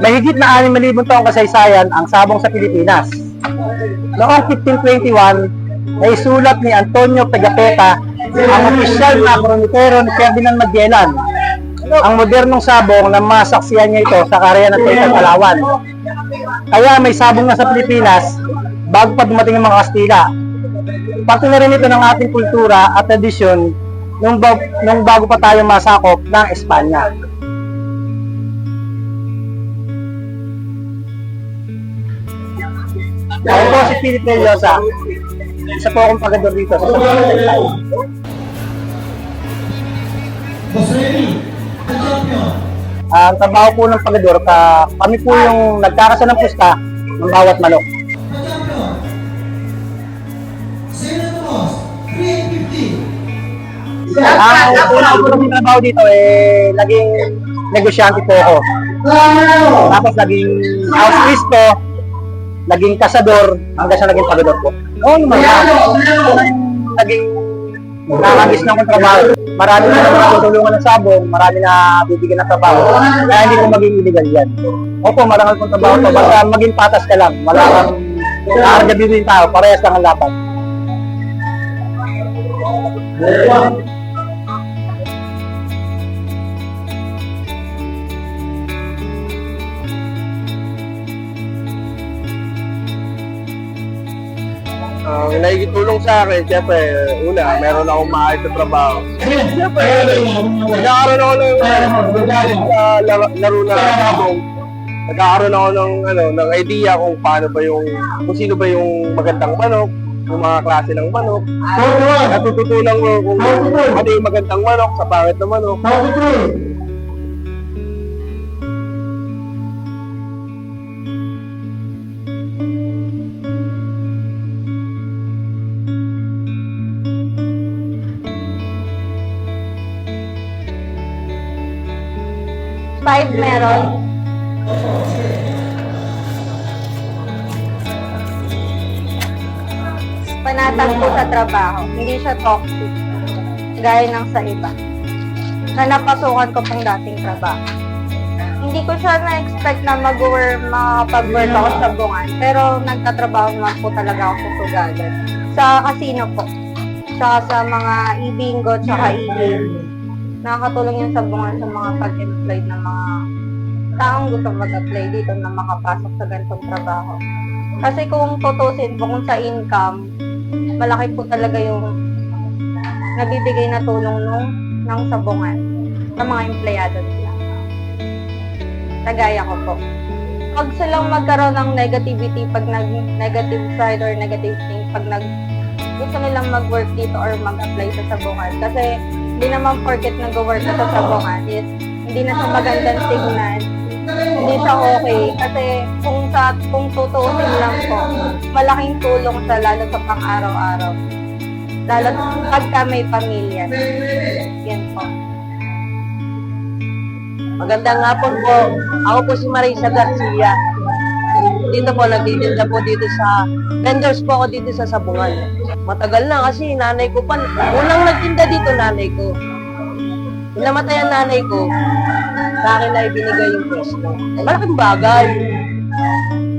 Mahigit na 6,000 taong kasaysayan ang sabong sa Pilipinas. Noong 1521, naisulat ni Antonio Pigafetta ang opisyal na kronikero ni Ferdinand Magellan ang modernong sabong na masaksiyan niya ito sa karya ng Taytay Palawan. Kaya may sabong na sa Pilipinas bago pa dumating ang mga Kastila. Parte na rin ito ng ating kultura at tradisyon nung bago pa tayo masakop ng Espanya. Ako po si Philip Reliosa. Isa po akong pagador dito sa Taytay. Ang trabaho po ng pagador, kami po yung nagkakasa ng pusta ng bawat manok. Ang una ko ng trabaho dito naging negosyante po ako. Tapos naging housekeeper po, naging kasador, hanggang sa naging pagador po. Oo naman, naging nakagis na akong trabaho. Marami na natutulungan ng sabong, marami na bibigyan ng trabaho. Kaya hindi ko maging illegal yan. Opo, marangal kong trabaho to. Basta maging patas ka lang. Wala kang nakakargabi yung tao. Parehas lang ang lapat. Ang nakikitulong sa akin, siyempre, una, meron akong maayos na trabaho. Siyempre, nagkakaroon ako ng laro na sabong. Nagkakaroon ako ng idea kung paano ba kung sino ba yung magandang manok, yung mga klase ng manok. Natututunan ko kung ano yung magandang manok sa pangit na manok. Five meron. Panatag po sa trabaho. Hindi siya toxic. Gaya ng sa iba. Na napasukan ko pang dating trabaho. Hindi ko siya na-expect na makapag-work ako sa bungan. Pero nagtatrabaho naman po talaga ako sa sugagan. Sa casino po. Tsaka sa mga i-bingo, tsaka i-game. Nakakatulong yung sabungan sa mga pag-employed ng mga taong gusto mag-apply dito na makapasok sa ganitong trabaho. Kasi kung tutusin po kung sa income, malaki po talaga yung nabibigay na tulong ng sabungan sa mga empleyado nila. Kagaya ko po. Pag silang magkaroon ng negativity, pag nag-negative side or negative thing, pag gusto nilang mag-work dito or mag-apply sa sabungan. Kasi hindi naman porket nag-work ka sa sabungan is hindi na siya magandang tignan, hindi siya okay. Kasi kung tutuusin lang po, malaking tulong sa lalo sa pang-araw-araw. Lalo pagka may pamilya. Yan po. Magandang hapon po. Ako po si Marisa Garcia. Dito po, nagtitinda po dito sa, vendors po ako dito sa sabungan. Matagal na kasi nanay ko pa, unang nagtinda dito nanay ko. Nung namatay ang nanay ko, sa akin na ibinigay yung pwesto. Malaking bagay.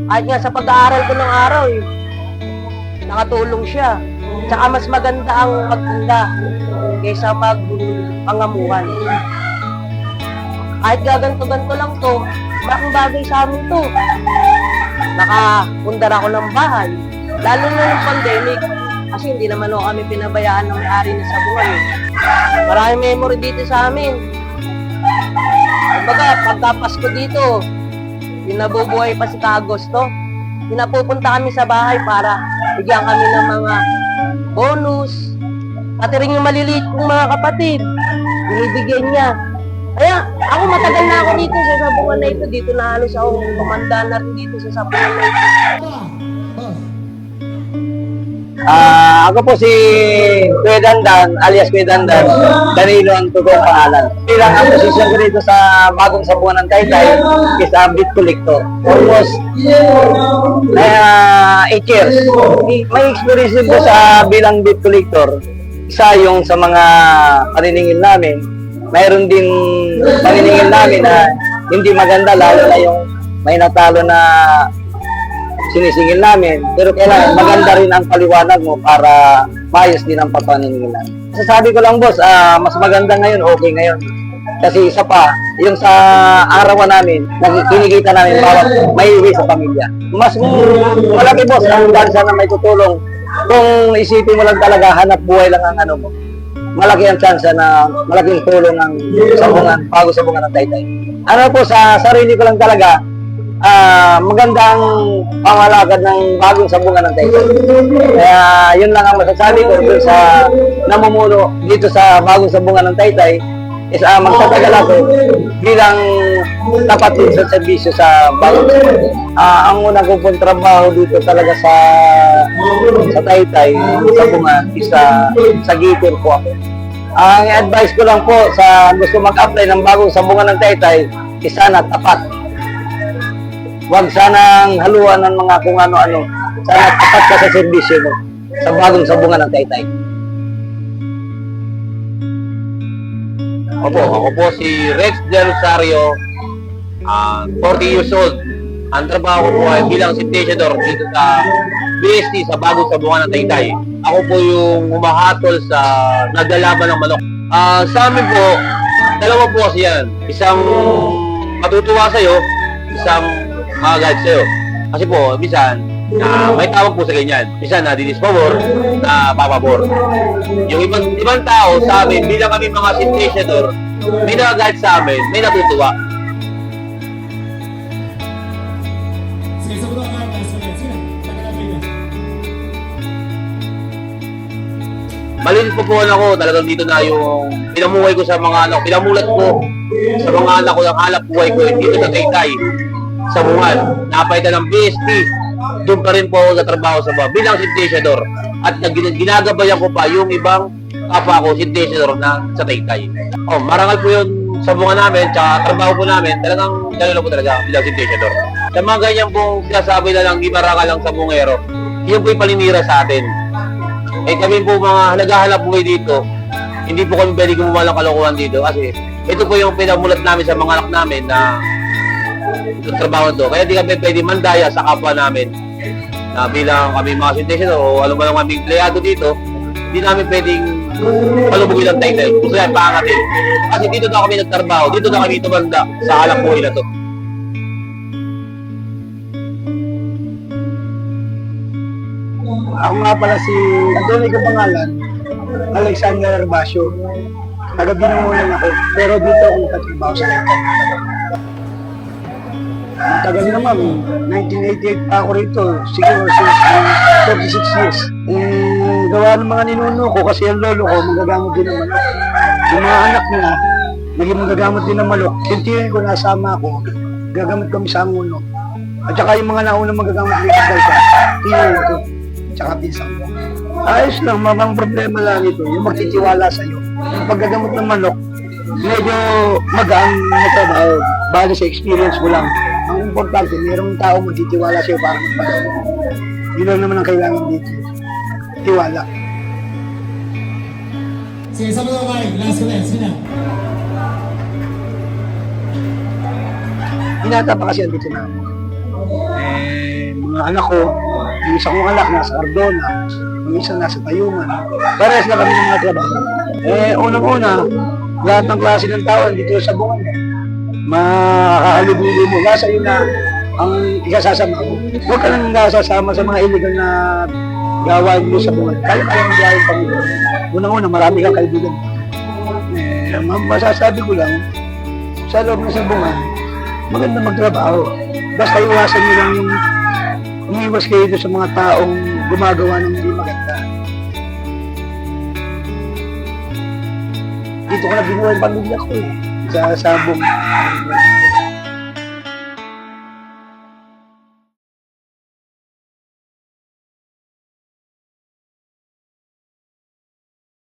Kahit nga sa pag-aaral ko ng araw, nakatulong siya. Tsaka mas maganda ang magtinda kaysa magpangamuhan. Kahit gaganto-ganto lang to, malaking bagay sa amin to. Nakapundar ako ng bahay. Lalo na ng pandemic. Kasi hindi naman ako kami pinabayaan ng may-ari na sabungan. Maraming memory dito sa amin. Kumbaga, pagkapasko dito, pinabubuhay pa si Ka-Agosto. Pinapupunta kami sa bahay para bigyan kami ng mga bonus. Pati rin yung maliliit kong mga kapatid, binibigyan niya. Kaya ako matagal na ako dito sa sabungan na ito. Dito na halos ako kumanda na rin dito sa sabungan na ito. Ako po si Kuya Dandan, alias Kuya Dandan, Danilo ang totoong pangalan. Bilang ang posisyon ko dito sa bagong sabungan ng Taytay is a beet collector. Almost 8 years. May experience ko sa bilang beet collector. Isa yung sa mga paniningil namin. Mayroon din paniningil namin na hindi maganda, lalo na yung may natalo na sinisingil namin, pero kailangan maganda rin ang paliwanag mo para maayos din ang papaningilan. Sasabi ko lang, boss, mas maganda ngayon, okay ngayon. Kasi isa pa, yung sa arawan namin, kinikita namin bawat may iwi sa pamilya. Mas malaki, boss, ang dahil sana may tutulong. Kung isipin mo lang talaga, hanap buhay lang ang ano mo. Malaki ang chance na malaking tulong ang sabungan, bago sabungan ng Taytay. Ano po, sa sarili ko lang talaga, magandang pangalakad ng bagong sabungan ng Taytay. Kaya yun lang ang masasabi ko dun sa namumuno dito sa bagong sabungan ng Taytay is magtatagal ako bilang tapat din sa serbisyo sa bagong sabungan. Ang unang ko pong trabaho dito talaga sa Taytay, sabungan, is sa gitter po ako. Ang advice ko lang po sa gusto mag-apply ng bagong sabungan ng Taytay is sana tapat. Huwag sanang haluan ng mga kung ano-ano. Sana tapat ka sa serbisyo mo sa bagong sabungan ng Taytay. Opo, ako po si Rex Del Rosario, 40 years old. Ang trabaho ko po ay bilang sintesyador dito sa BST, sa bagong sabungan ng Taytay. Ako po yung humahatol sa naglalaban ng manok. Sa amin po, dalawa po kasi yan. Isang matutuwa sa'yo, isang magagalit sa'yo. Kasi po, minsan, may tawag po sa ganyan. Minsan, nadidisfavor, na papabor. Yung ibang tao sa amin, bilang kami mga sintesyador, may nagagalit sa amin, may natutuwa. Malinis po ako, talagang dito na yung pinamuhay ko sa mga anak, pinamulat ko sa mga anak ko ng hanap buhay ko dito sa Taytay, sa Bungan. Napaitan ng BST, doon pa rin po ako sa trabaho sa bilang sintesyador. At ginagabayan ko pa yung ibang kapwa ko, sintesyador na sa Taytay. Marangal po yun sa Bungan namin, tsaka trabaho po namin, talagang gano'n po talaga bilang sintesyador. Sa mga ganyan pong sinasabi na lang, di marangal lang sa bungero, yun po yung paninira sa atin. Kami po mga naghahanap buhay dito, hindi po kami pwede gumawa ng kalokohan dito kasi ito po yung pinamulat namin sa mga anak namin na trabaho to. Kaya di kami pwede mandaya sa kapwa namin na bilang kami mga sintesyador o alam mo lang kami empleyado dito, hindi namin pwedeng palubugin ng Taytay. Gusto yan paangatin. Kasi dito na kami nagtrabaho, dito na kami tumanda sa hanap buhay na to. Ako nga pala si, ang tunay ko pangalan, Alexander Herbasio. Taga-Binangonan ako, pero dito ako nagtatrabaho sa Taytay. Tagal naman, 1988 pa ako rito, siguro since 36 years. Gawa ng mga ninuno ko kasi ang lolo ko magagamot din ng manok. Yung mga anak niya, naging magagamot din ng manok. Tintihin ko, nasama ako, gagamot kami sa anguno. At saka yung mga naunang magagamot dito sa Taytay, tintihin ko. Tsaka pinsan ko. Ayos lang, mamang problema lang ito, yung magtitiwala sa'yo. Yung paggagamot ng manok, medyo magaan na trabaho, bali sa experience mo lang. Ang importante, mayroong tao magtitiwala sa'yo para magpagamot. Yun lang naman ang kailangan dito. Tiwala. Sige, sabi ko kayo, last ko na yan, sige na. Binata pa kasi andito na. Mga anak ko, yung isa kong anak nasa Cardona, yung isa nasa Tayuman. Parehas na kami ng mga trabaho. Unang-una, lahat ng klase ng tao dito sa Bungan. Makakalibulo mo. Nasa yun na ang ikasasama ko. Huwag ka nang nasasama sa mga illegal na gawain mo sa Bungan. Kaya kayang gawain kami. Unang-una, marami kang kaibigan. Masasabi ko lang, sa loob ng Bungan, maganda magtrabaho. Basta iwasan nyo lang yung umiwas kayo sa mga taong gumagawa ng hindi maganda. Dito ko na binuhay ang pamilya ko sa Sabong.